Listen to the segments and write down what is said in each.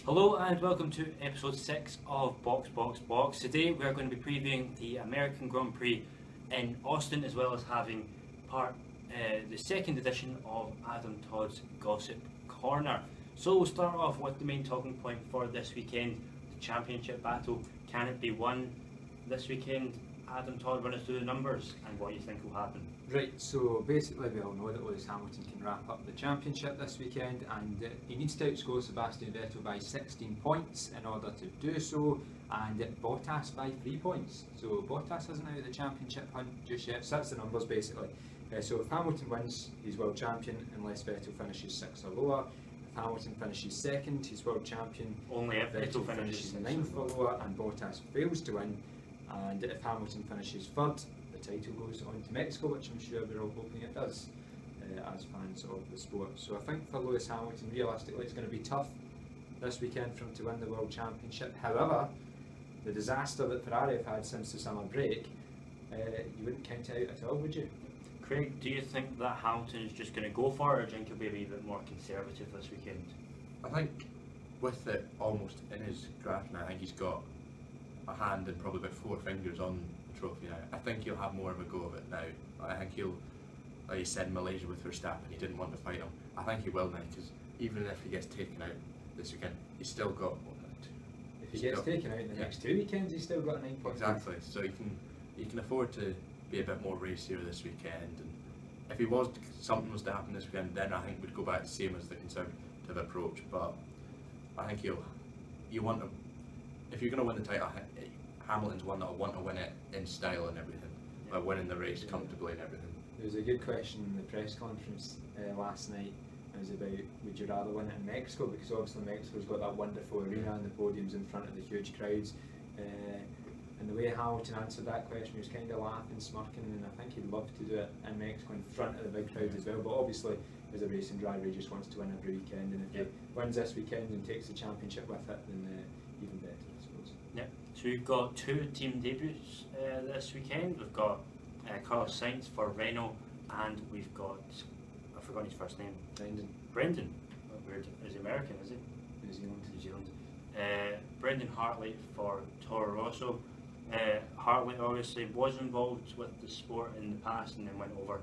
Hello and welcome to episode 6 of Box. Today we are going to be previewing the American Grand Prix in Austin, as well as having the second edition of Adam Todd's Gossip Corner. So we'll start off with the main talking point for this weekend, the championship battle. Can it be won this weekend? Adam Todd, run us through the numbers and what you think will happen. Right, so basically we all know that Lewis Hamilton can wrap up the championship this weekend, and he needs to outscore Sebastian Vettel by 16 points in order to do so, and Bottas by 3 points. So Bottas isn't out of the championship hunt just yet, so that's the numbers basically. So if Hamilton wins, he's world champion unless Vettel finishes 6th or lower. If Hamilton finishes 2nd, he's world champion. Only if Vettel finishes 9th or lower and Bottas fails to win. And if Hamilton finishes 3rd, the title goes on to Mexico, which I'm sure we're all hoping it does, as fans of the sport. So I think for Lewis Hamilton, realistically, it's going to be tough this weekend for him to win the World Championship. However, the disaster that Ferrari have had since the summer break, you wouldn't count it out at all, would you? Craig, do you think that Hamilton is just going to go for it, or do you think he'll be a wee bit more conservative this weekend? I think with it almost in his grasp now, I think he's got a hand and probably about 4 fingers on the trophy now. I think he'll have more of a go of it now. I think he'll, like he said in Malaysia with Verstappen, he didn't want to fight him. I think he will now, because even if he gets taken out this weekend, he's still got. If he gets taken out in the next 2 weekends, he's still got 9 points. Exactly. So he can afford to be a bit more racier this weekend. And if something was to happen this weekend, then I think we'd go back the same as the conservative approach. But I think you want to. If you're going to win the title, Hamilton's one that'll want to win it in style and everything, by winning the race comfortably and everything. There was a good question in the press conference last night. It was about, would you rather win it in Mexico? Because obviously Mexico's got that wonderful arena and the podiums in front of the huge crowds. And the way Hamilton answered that question, he was kind of laughing, smirking, and I think he'd love to do it in Mexico in front of the big crowd as well. But obviously, as a racing driver, he just wants to win every weekend, and if he wins this weekend and takes the championship with it, then even better, I suppose. Yep. So we've got 2 team debuts this weekend. We've got Carlos Sainz for Renault, and we've got, I've forgotten his first name. Brendan. Weird. Is he American, is he? New Zealand. Brendan Hartley for Toro Rosso. Hartley obviously was involved with the sport in the past and then went over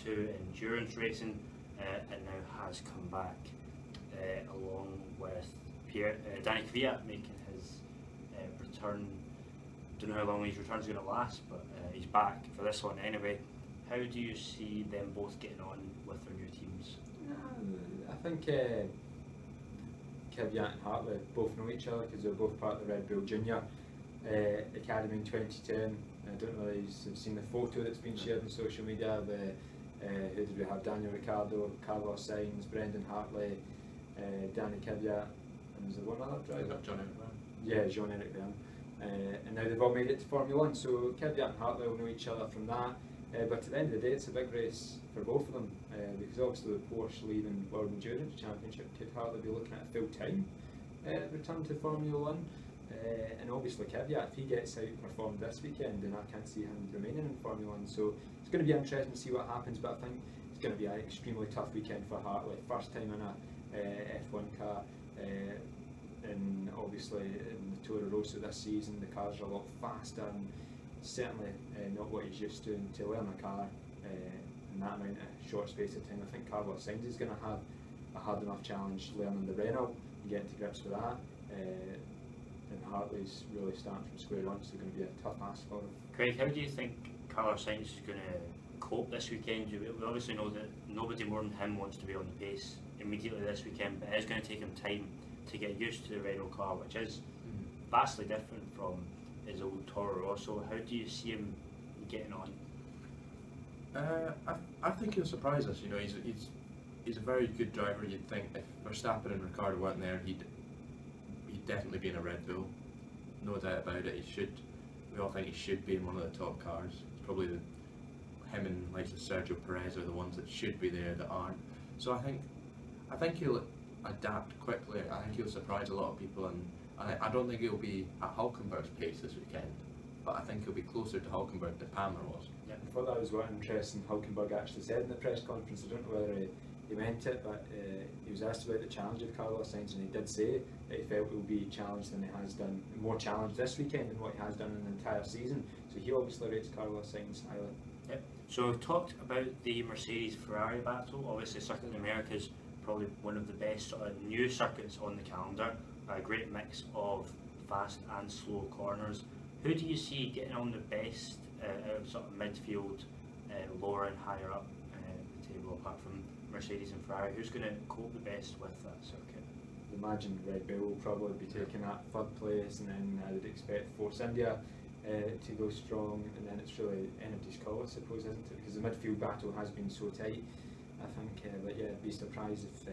to endurance racing, and now has come back along with Danny Kvyat making his return. Don't know how long his return's going to last, but he's back for this one anyway. How do you see them both getting on with their new teams? I think Kvyat and Hartley both know each other because they're both part of the Red Bull Junior Academy in 2010. I don't know if you've seen the photo that's been shared on social media. Who did we have? Daniel Ricciardo, Carlos Sainz, Brendan Hartley, Danny Kvyat, and was there one other driver? Jean-Eric Vergne. Yeah, Jean-Eric Vergne. And now they've all made it to Formula 1, so Kvyat and Hartley will know each other from that. But at the end of the day, it's a big race for both of them, because obviously with Porsche leaving World Endurance Championship, could Hartley be looking at a full-time return to Formula 1? And obviously Kvyat, if he gets outperformed this weekend, then I can't see him remaining in Formula 1. So it's going to be interesting to see what happens, but I think it's going to be an extremely tough weekend for Hartley. First time in a F1 car, and obviously in the Toro Rosso this season, the cars are a lot faster and certainly not what he's used to learn a car in that amount of short space of time. I think Carlos Sainz is going to have a hard enough challenge learning the Renault and getting to grips with that. And Hartley's really starting from square one, so it's going to be a tough ask for him. Craig, how do you think Carlos Sainz is going to cope this weekend? We obviously know that nobody more than him wants to be on the pace immediately this weekend, but it is going to take him time to get used to the Renault car, which is vastly different from his old Toro Rosso. How do you see him getting on? I think he'll surprise us. You know, he's a very good driver. You'd think if Verstappen and Ricciardo weren't there, he'd definitely be in a Red Bull, no doubt about it. We all think he should be in one of the top cars. It's probably him and like Sergio Perez are the ones that should be there that aren't. So I think he'll adapt quickly. I think he'll surprise a lot of people, and I don't think he'll be at Hulkenberg's pace this weekend, but I think he'll be closer to Hulkenberg than Palmer was. Yeah, I thought that was what interesting Hulkenberg actually said in the press conference. I don't know whether he meant it, but he was asked about the challenge of Carlos Sainz, and he did say that he felt it will be challenged than he has done, more challenged this weekend than what he has done in the entire season. So he obviously rates Carlos Sainz highly. Yep. So we've talked about the Mercedes-Ferrari battle. Obviously, Circuit of America is probably one of the best sort of new circuits on the calendar. A great mix of fast and slow corners. Who do you see getting on the best out of sort of midfield, lower and higher up the table, apart from Mercedes and Ferrari? Who's going to cope the best with that circuit? I imagine Red Bull will probably be taking that third place, and then I would expect Force India to go strong, and then it's really anybody's call, I suppose, isn't it? Because the midfield battle has been so tight, I think. But yeah, I'd be surprised if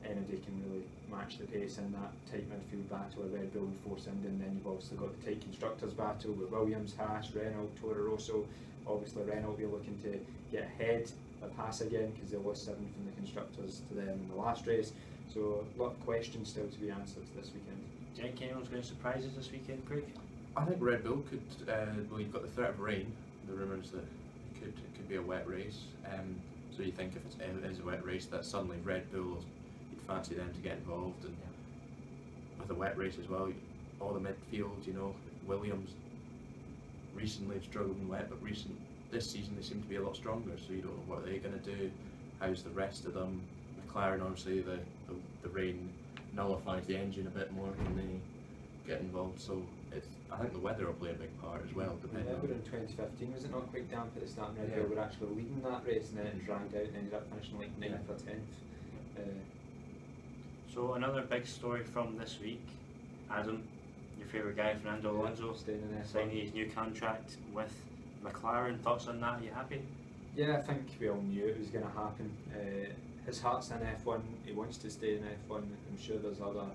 anybody can really match the pace in that tight midfield battle with Red Bull and Force India. And then you've obviously got the tight constructors battle with Williams, Haas, Renault, Toro Rosso. Obviously Renault will be looking to get ahead of Haas again because they lost 7 from the constructors to them in the last race. So a lot of questions still to be answered this weekend. Do you think anyone's going to surprise us this weekend, Craig? I think Red Bull could, well, you've got the threat of rain, the rumours that it could be a wet race. So you think if it is a wet race, that suddenly Red Bull, you'd fancy them to get involved. And with a wet race as well, all the midfield, you know, Williams recently have struggled in wet, but this season they seem to be a lot stronger, so you don't know what they're going to do. How's the rest of them? McLaren, obviously, the rain nullifies the engine a bit more when they get involved, so I think the weather will play a big part as well. Depending on in 2015, was it not quite damp at the start? Red Bull were actually leading that race, and then it dragged out and ended up finishing like 9th or 10th. So another big story from this week, Adam, your favourite guy, Fernando Alonso, signing his new contract with McLaren. Thoughts on that? Are you happy? Yeah, I think we all knew it was going to happen. His heart's in F1, he wants to stay in F1. I'm sure there's other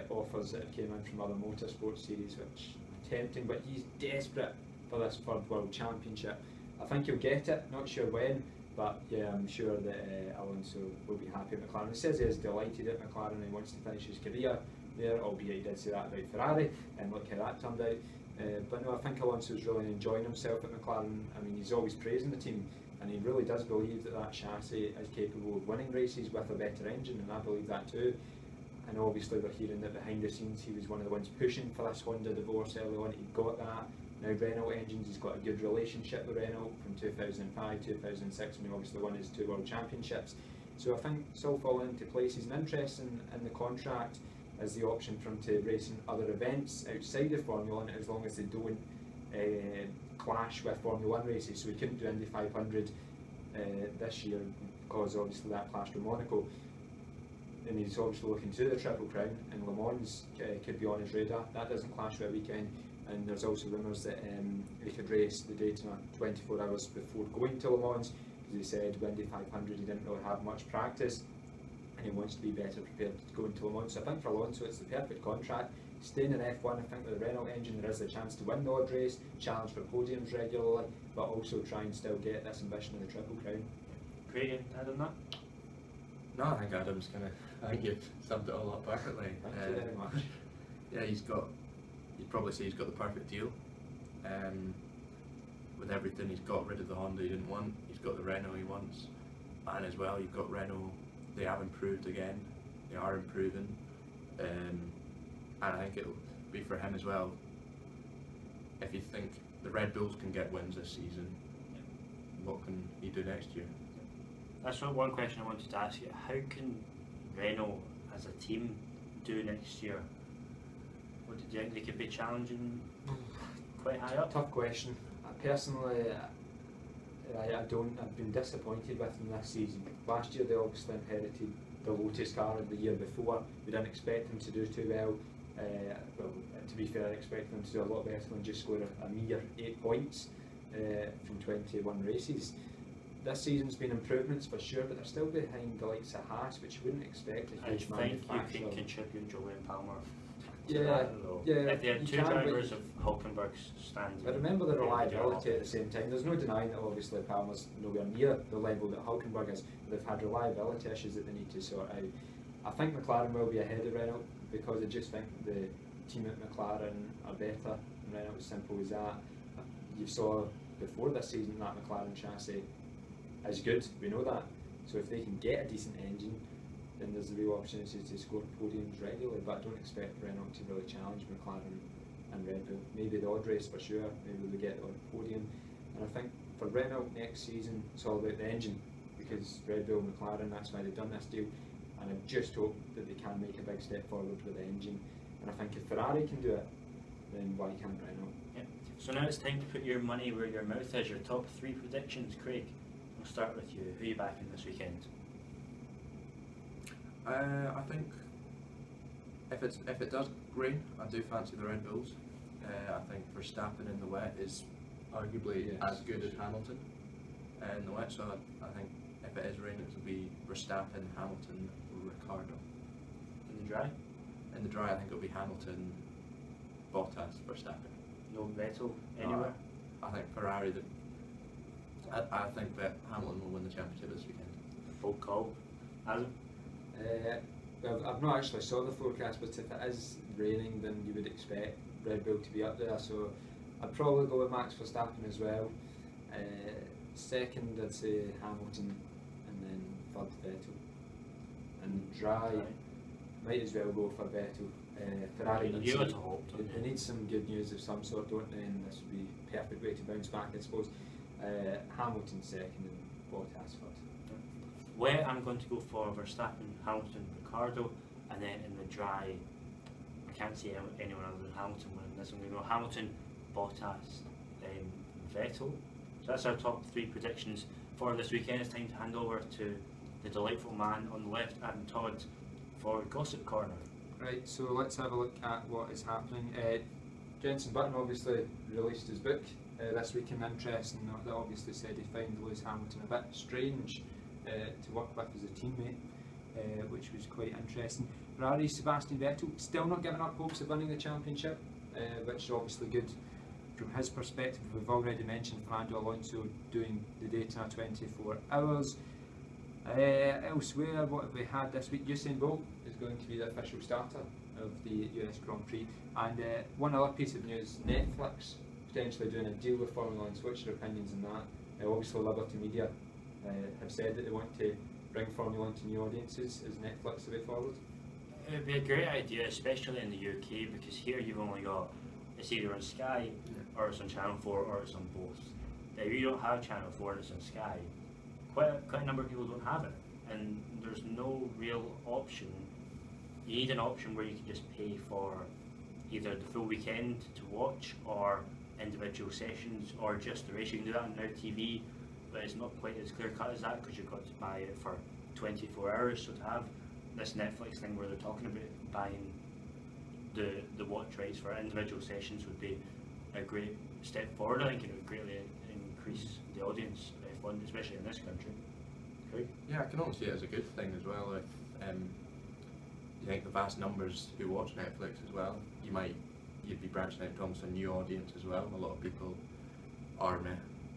offers that have came in from other motorsport series which are tempting, but he's desperate for this third world championship. I think he'll get it, not sure when, but yeah, I'm sure that Alonso will be happy at McLaren. He says he is delighted at McLaren and he wants to finish his career there, albeit he did say that about Ferrari, and look how that turned out. But no, I think Alonso's really enjoying himself at McLaren. I mean, he's always praising the team, and he really does believe that that chassis is capable of winning races with a better engine, and I believe that too. And obviously we're hearing that behind the scenes he was one of the ones pushing for this Honda divorce early on. He got that. Now Renault engines, he's got a good relationship with Renault from 2005, 2006, when he obviously won his 2 World Championships. So I think it's all falling into place. He's an interest in the contract as the option for him to race in other events outside of Formula 1, as long as they don't clash with Formula 1 races. So he couldn't do Indy 500 this year because obviously that clashed with Monaco. And he's obviously looking to the Triple Crown, and Le Mans could be on his radar. That doesn't clash with a weekend, and there's also rumours that he could race the Daytona 24 hours before going to Le Mans, because he said Indy 500 he didn't really have much practice, and he wants to be better prepared to go into Le Mans. So I think for Alonso it's the perfect contract. Staying in F1, I think with the Renault engine there is a chance to win the odd race, challenge for podiums regularly, but also try and still get this ambition of the Triple Crown. Craig, Adam, that? No, I think Adam's I think you've summed it all up perfectly. Thank you very much. Yeah, you'd probably say he's got the perfect deal. With everything, he's got rid of the Honda he didn't want, he's got the Renault he wants, and as well you've got Renault, they have improved again, they are improving, and I think it'll be for him as well. If you think the Red Bulls can get wins this season, what can he do next year? That's one question I wanted to ask you. How can Renault as a team do next year? What did you think they could be challenging quite high up? Tough question. Personally, I've been disappointed with them this season. Last year they obviously inherited the Lotus car of the year before. We didn't expect them to do too well. Well, to be fair, I expected them to do a lot better than just score a mere 8 points from 21 races. This season's been improvements for sure, but they're still behind the likes of Haas, which you wouldn't expect a huge manufacturer. I think you can contribute Julian Palmer. Yeah. If they had 2 drivers of Hulkenberg's standing. But remember the reliability at the same time. There's no denying that obviously Palmer's nowhere near the level that Hulkenberg is, but they've had reliability issues that they need to sort out. I think McLaren will be ahead of Renault because I just think the team at McLaren are better than Renault, as simple as that. You saw before this season that McLaren chassis is good, we know that. So if they can get a decent engine, then there's a real opportunity to score podiums regularly. But I don't expect Renault to really challenge McLaren and Red Bull. Maybe the odd race for sure, maybe they get on a podium. And I think for Renault next season, it's all about the engine, because Red Bull and McLaren, that's why they've done this deal. And I just hope that they can make a big step forward with the engine. And I think if Ferrari can do it, then why can't Renault? Yep. So now it's time to put your money where your mouth is. Your top 3 predictions, Craig. We'll start with you. Who are you backing this weekend? I think if it does rain, I do fancy the Red Bulls. I think Verstappen in the wet is arguably as good as Hamilton in the wet. So I think if it is raining, it'll be Verstappen, Hamilton, Ricciardo. In the dry? In the dry, I think it'll be Hamilton, Bottas, Verstappen. No Vettel anywhere? I think Ferrari. I think that Hamilton will win the championship this weekend. Bold call. Adam? Well, I've not actually saw the forecast, but if it is raining, then you would expect Red Bull to be up there. So I'd probably go with Max Verstappen as well. Second, I'd say Hamilton, and then third, Vettel. And dry, might as well go for Vettel. Ferrari they need some good news of some sort, don't they? And this would be a perfect way to bounce back, I suppose. Hamilton second and Bottas third. Where I'm going to go for Verstappen, Hamilton, Ricciardo, and then in the dry, I can't see anyone other than Hamilton winning this. I'm going to go Hamilton, Bottas, Vettel. So that's our top 3 predictions for this weekend. It's time to hand over to the delightful man on the left, Adam Todd, for Gossip Corner. Right, so let's have a look at what is happening. Jenson Button obviously released his book this week, and interesting that obviously said he found Lewis Hamilton a bit strange to work with as a teammate, which was quite interesting. Ferrari's Sebastian Vettel still not giving up hopes of winning the championship, which is obviously good from his perspective. We've already mentioned Fernando Alonso doing the Daytona 24 hours. Elsewhere, what have we had this week? Usain Bolt is going to be the official starter of the US Grand Prix. And one other piece of news, Netflix potentially doing a deal with Formula 1. What's your opinions on that? Obviously Liberty Media have said that they want to bring Formula 1 to new audiences. Is Netflix the way forward? It would be a great idea, especially in the UK, because here you've only got, it's either on Sky, or it's on Channel 4, or it's on both. Now you don't have Channel 4 and it's on Sky. Quite a number of people don't have it, and there's no real option. You need an option where you can just pay for either the full weekend to watch, or individual sessions, or just the race. You can do that on Now TV, but it's not quite as clear cut as that, because you've got to buy it for 24 hours. So to have this Netflix thing where they're talking about buying the watch rights for individual sessions would be a great step forward. I think it would greatly increase the audience of F1, especially in this country. Craig? Yeah, I can only see it as a good thing as well. If you think the vast numbers who watch Netflix as well, you'd be branching out to almost a new audience as well. A lot of people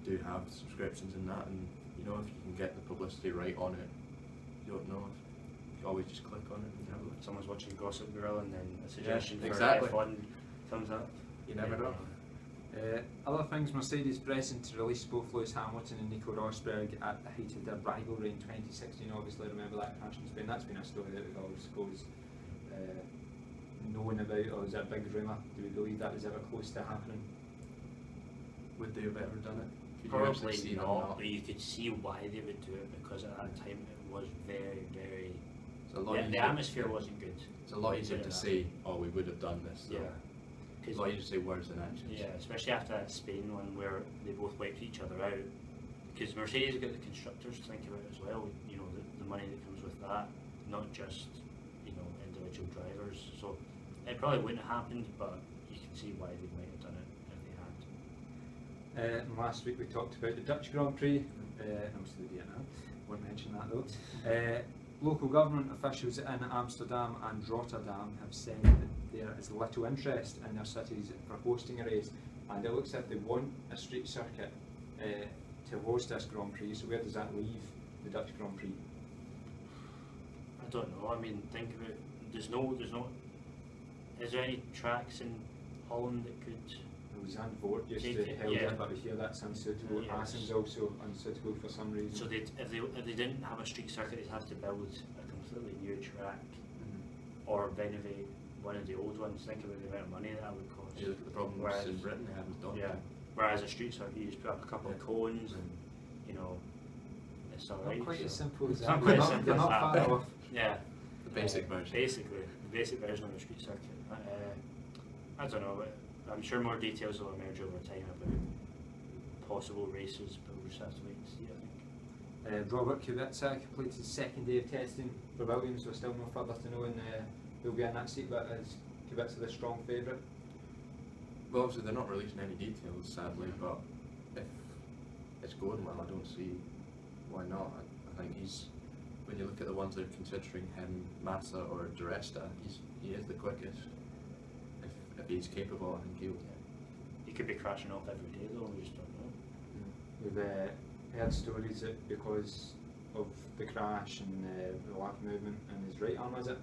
do have subscriptions in that, and you know, if you can get the publicity right on it, you don't know. You always just click on it and have a look. Someone's watching Gossip Girl and then a suggestion for exactly. F1 comes up. You never know. Other things, Mercedes pressing to release both Lewis Hamilton and Nico Rosberg at the height of their rivalry in 2016. Obviously, remember that crash in Spain. That's been a story that we've all, suppose, known about, or is it a big rumour? Do we believe that was ever close to happening? Would they have ever done it? Probably not, but you could see why they would do it, because at that time it was very, very. The atmosphere wasn't good. It's a lot easier to say, "Oh, we would have done this." Though. Yeah. It's a lot easier to say words than actions. Yeah, especially after that Spain one where they both wiped each other out. Because Mercedes got the constructors to think about as well. You know, the money that comes with that, not just individual drivers. So it probably wouldn't have happened, but you can see why they might have done it if they had. And last week we talked about the Dutch Grand Prix. Obviously Vietnam, won't mention that though. Local government officials in Amsterdam and Rotterdam have said that there is little interest in their cities for hosting a race, and it looks like they want a street circuit to host this Grand Prix. So where does that leave the Dutch Grand Prix? I don't know. I mean, think about there's no. Is there any tracks in Holland that could? Vehicles and Ford used to Take- held yeah. in, but we hear that's unsuitable. Yes. Assen's also unsuitable for some reason. So if they didn't have a street circuit, they'd have to build a completely new track or renovate one of the old ones. Think about the amount of money that would cost. Yeah, the problem Whereas- in Britain they had with Donington. Yeah. Whereas a street circuit, you just put up a couple of cones and, you know, it's alright. Not quite as so- simple as It's that. not quite as They're simple not as far that. off. Yeah. The basic version. Basically, the basic version of a street circuit. I don't know, I'm sure more details will emerge over time about possible races, but we'll just have to wait and see, I think. Robert Kubica completed his second day of testing for Williams. We're still no further to know who'll be in that seat, but is Kubica the strong favourite? Well, obviously they're not releasing any details, sadly, but if it's going well, I don't see why not. I think when you look at the ones that are considering him, Massa or Di Resta, he is the quickest. If he's capable, I think he'll. He could be crashing off every day though, we just don't know. We've heard stories that because of the crash and the lack of movement in his right arm, is it?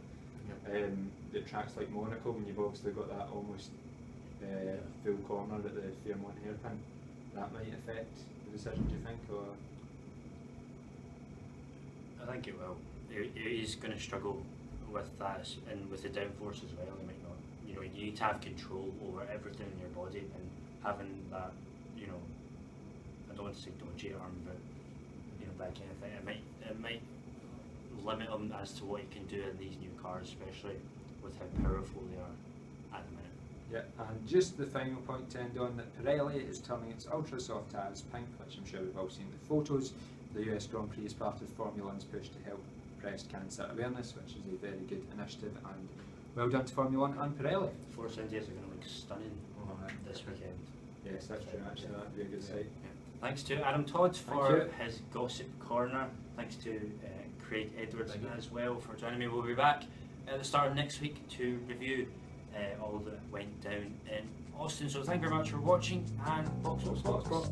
The tracks like Monaco, when you've obviously got that almost full corner at the Fairmont hairpin, that might affect the decision, do you think? Or I think it will. He's going to struggle with that and with the downforce as well. He might not. You know, you need to have control over everything in your body, and having that, you know, I don't want to say dodgy arm, but you know, that kind of thing. It might limit him as to what he can do in these new cars, especially with how powerful they are at the minute. yeah, and just the final point to end on, that Pirelli is turning its ultra soft tires pink, which I'm sure we've all seen the photos. The US Grand Prix is part of Formula One's push to help breast cancer awareness, which is a very good initiative, and well done to Formula One and Pirelli. Force Indias are going to look stunning this weekend. Yes, that's true, actually, that'd be a good sight. Thanks to Adam Todd Thank for you. his gossip corner. Thanks to Craig Edwards Thank you. as well for joining me. We'll be back at the start of next week to review all that went down in Austin. So thank you very much for watching, and box, box, box, box.